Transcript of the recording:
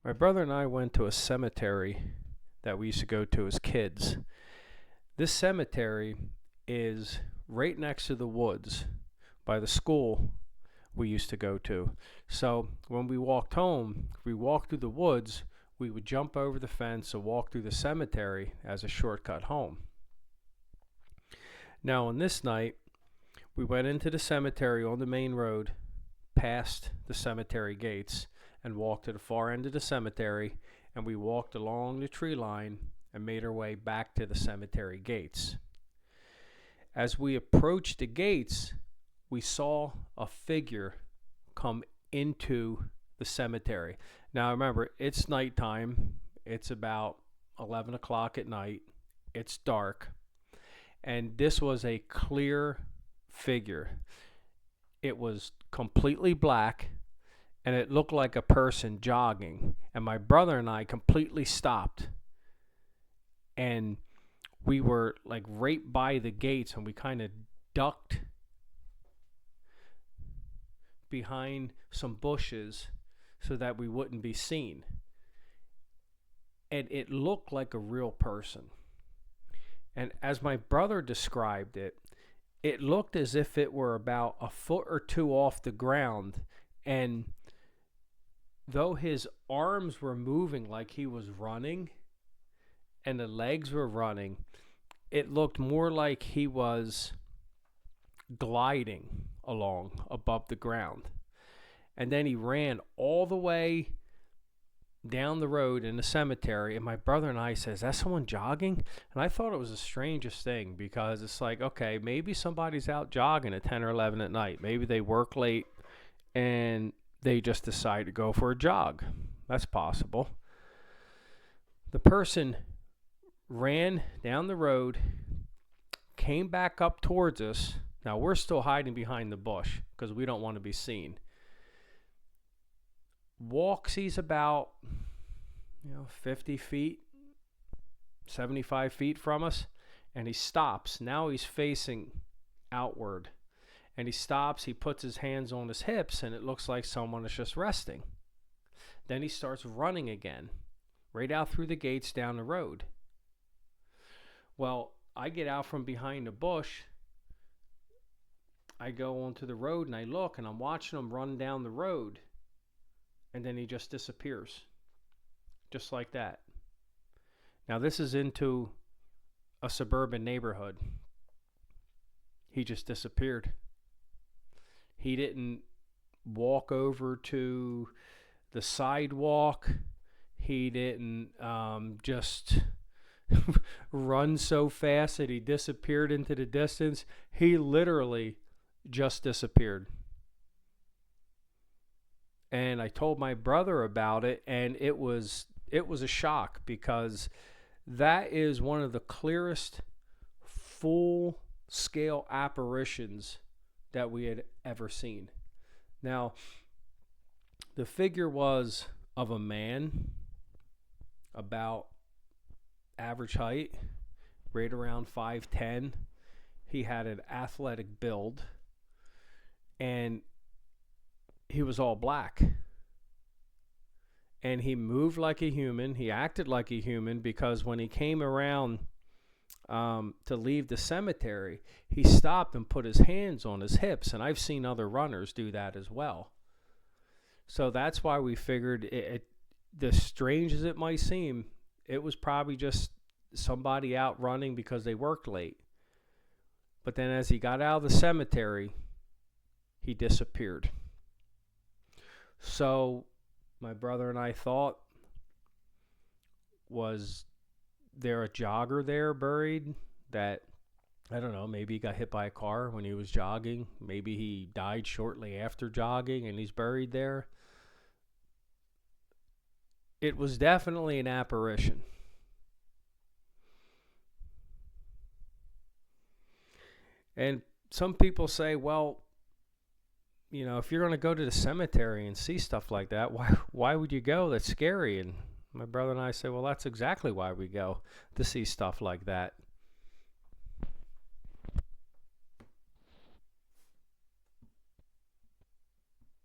My brother and I went to a cemetery that we used to go to as kids. This cemetery is right next to the woods by the school we used to go to. So when we walked home, if we walked through the woods, we would jump over the fence and walk through the cemetery as a shortcut home. Now, on this night, we went into the cemetery on the main road, past the cemetery gates, and walked to the far end of the cemetery, and we walked along the tree line and made our way back to the cemetery gates. As we approached the gates, we saw a figure come into the cemetery. Now remember, it's nighttime. It's about 11 o'clock at night. It's dark. And this was a clear figure. It was completely black, and it looked like a person jogging. And my brother and I completely stopped. And we were like right by the gates, and we kind of ducked behind some bushes so that we wouldn't be seen. And it looked like a real person. And as my brother described it, it looked as if it were about a foot or two off the ground. And though his arms were moving like he was running and the legs were running, it looked more like he was gliding along above the ground. And then he ran all the way down the road in the cemetery, and my brother and I says, "That's someone jogging?" And I thought it was the strangest thing, because it's like, okay, maybe somebody's out jogging at 10 or 11 at night. Maybe they work late and they just decide to go for a jog. That's possible. The person ran down the road, came back up towards us. Now we're still hiding behind the bush because we don't want to be seen. Walks, he's about 50 feet, 75 feet from us, and he stops. Now he's facing outward, and he stops. He puts his hands on his hips, and it looks like someone is just resting. Then he starts running again, right out through the gates down the road. Well, I get out from behind the bush. I go onto the road and I look, and I'm watching him run down the road. And then he just disappears. Just like that. Now this is into a suburban neighborhood. He just disappeared. He didn't walk over to the sidewalk. He didn't just run so fast that he disappeared into the distance. He literally just disappeared. And I told my brother about it, and it was a shock, because that is one of the clearest full-scale apparitions that we had ever seen. Now, the figure was of a man, about average height, right around 5'10". He had an athletic build, and he was all black. And he moved like a human. He acted like a human, because when he came around to leave the cemetery, he stopped and put his hands on his hips. And I've seen other runners do that as well. So that's why we figured, as strange as it might seem, it was probably just somebody out running because they worked late. But then as he got out of the cemetery, he disappeared. So my brother and I thought, was there a jogger there buried that, I don't know, maybe he got hit by a car when he was jogging. Maybe he died shortly after jogging and he's buried there. It was definitely an apparition. And some people say, well, if you're going to go to the cemetery and see stuff like that, why would you go? That's scary. And my brother and I say, well, that's exactly why we go, to see stuff like that.